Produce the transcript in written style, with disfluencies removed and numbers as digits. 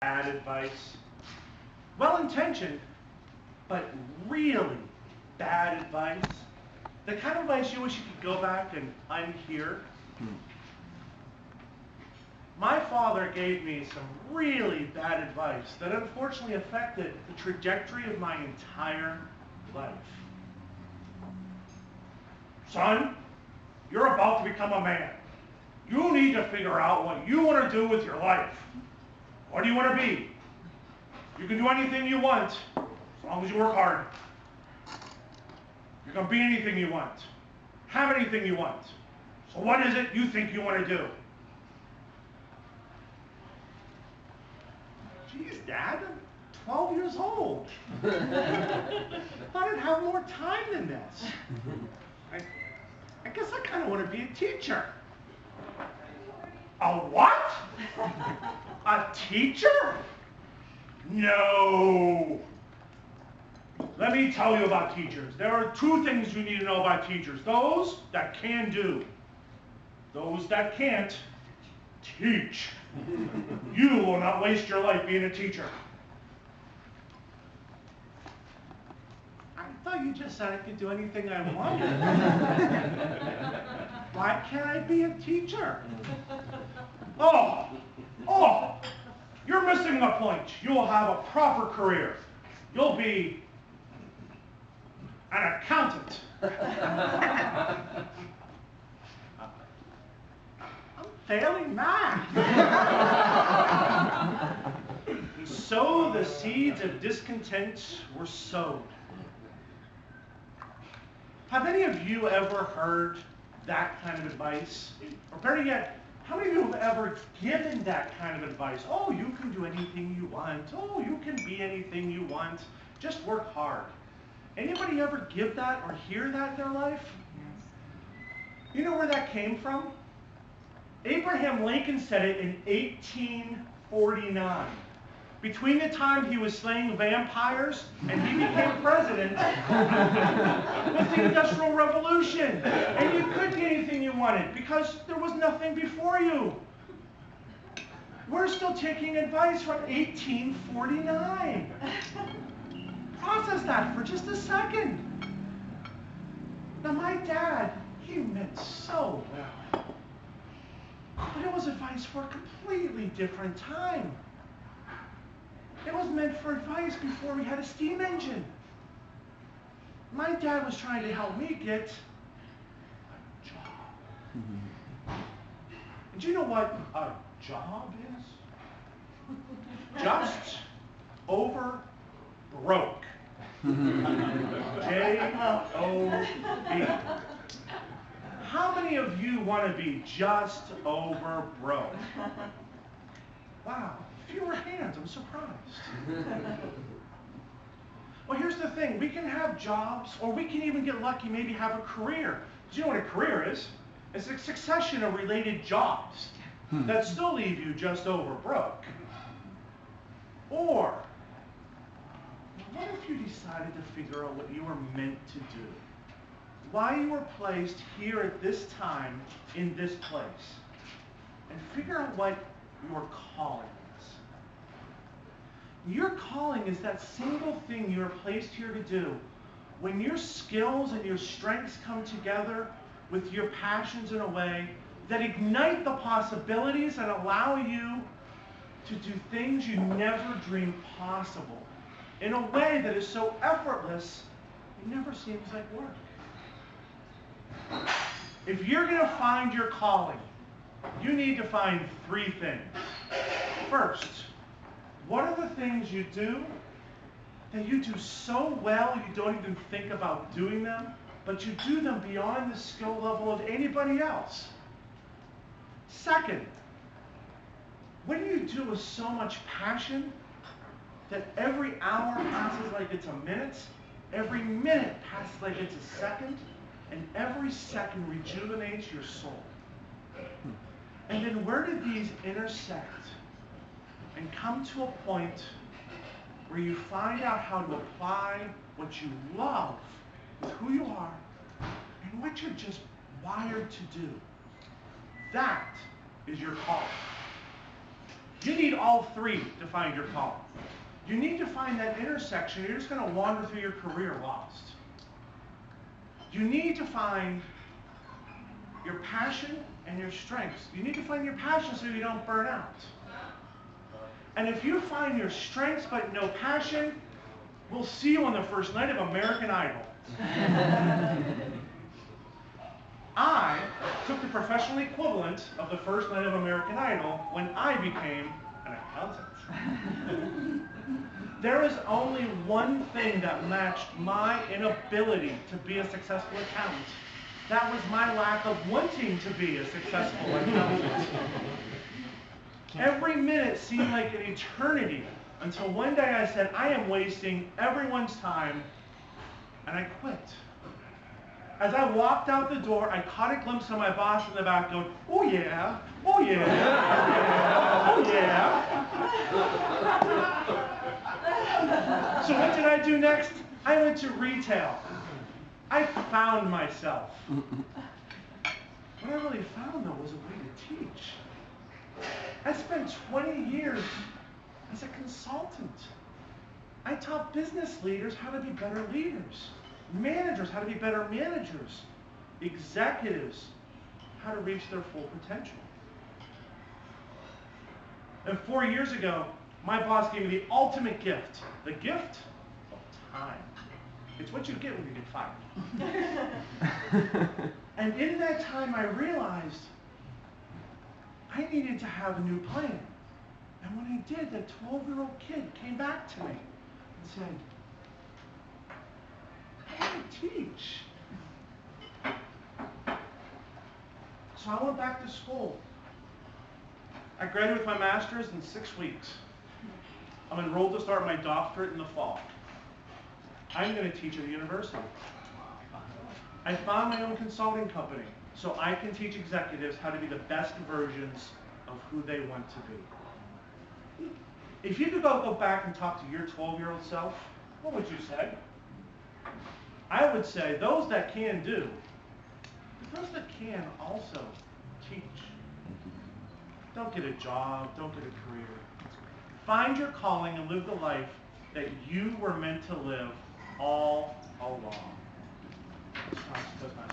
bad advice. Well-intentioned, but really bad advice. The kind of advice you wish you could go back and unhear. My father gave me some really bad advice that unfortunately affected the trajectory of my entire life. Son, you're about to become a man. You need to figure out what you want to do with your life. What do you want to be? You can do anything you want, as long as you work hard. You can be anything you want. Have anything you want. So what is it you think you want to do? Geez, Dad, I'm 12 years old. I thought I'd have more time than this. I guess I kind of want to be a teacher. A what? A teacher? No. Let me tell you about teachers. There are two things you need to know about teachers. Those that can do. Those that can't, teach. You will not waste your life being a teacher. I thought you just said I could do anything I wanted. Why can't I be a teacher? Oh, you're missing the point. You will have a proper career. You'll be an accountant. I'm failing math. And so the seeds of discontent were sowed. Have any of you ever heard that kind of advice? Or better yet, how many of you have ever given that kind of advice? Oh, you can do anything you want. Oh, you can be anything you want. Just work hard. Anybody ever give that or hear that in their life? Yes. You know where that came from? Abraham Lincoln said it in 1849. Between the time he was slaying vampires and he became president was the Industrial Revolution. And you could get anything you wanted because there was nothing before you. We're still taking advice from 1849. Process that for just a second. Now my dad, he meant so well. But it was advice for a completely different time. It was meant for advice before we had a steam engine. My dad was trying to help me get a job. And do you know what a job is? Just over broke. J-O-B. How many of you want to be just over broke? Wow. Fewer hands, I'm surprised. Well, here's the thing. We can have jobs, or we can even get lucky, maybe have a career. Do you know what a career is? It's a succession of related jobs that still leave you just over broke. Or, what if you decided to figure out what you were meant to do? Why you were placed here at this time in this place? And figure out what your calling is. Your calling is that single thing you are placed here to do. When your skills and your strengths come together with your passions in a way that ignite the possibilities and allow you to do things you never dreamed possible in a way that is so effortless, it never seems like work. If you're going to find your calling, you need to find three things. First, what are the things you do that you do so well you don't even think about doing them, but you do them beyond the skill level of anybody else? Second, what do you do with so much passion that every hour passes like it's a minute, every minute passes like it's a second, and every second rejuvenates your soul? And then where do these intersect and come to a point where you find out how to apply what you love with who you are and what you're just wired to do? That is your calling. You need all three to find your calling. You need to find that intersection. You're just going to wander through your career lost. You need to find your passion and your strengths. You need to find your passion so you don't burn out. And if you find your strengths but no passion, we'll see you on the first night of American Idol. I took the professional equivalent of the first night of American Idol when I became an accountant. There is only one thing that matched my inability to be a successful accountant. That was my lack of wanting to be a successful accountant. Every minute seemed like an eternity until one day I said, I am wasting everyone's time, and I quit. As I walked out the door, I caught a glimpse of my boss in the back going, oh yeah, oh yeah, oh yeah, oh yeah. So what did I do next? I went to retail. I found myself. What I really found, though, was a way to teach. I spent 20 years as a consultant. I taught business leaders how to be better leaders, managers how to be better managers, executives how to reach their full potential. And 4 years ago, my boss gave me the ultimate gift, the gift of time. It's what you get when you get fired. And in that time, I realized I needed to have a new plan. And when I did, that 12-year-old kid came back to me and said, I want to teach. So I went back to school. I graduated with my master's in 6 weeks. I'm enrolled to start my doctorate in the fall. I'm going to teach at a university. I found my own consulting company so I can teach executives how to be the best versions of who they want to be. If you could go back and talk to your 12-year-old self, what would you say? I would say those that can do, but those that can also teach. Don't get a job, don't get a career. Find your calling and live the life that you were meant to live all along.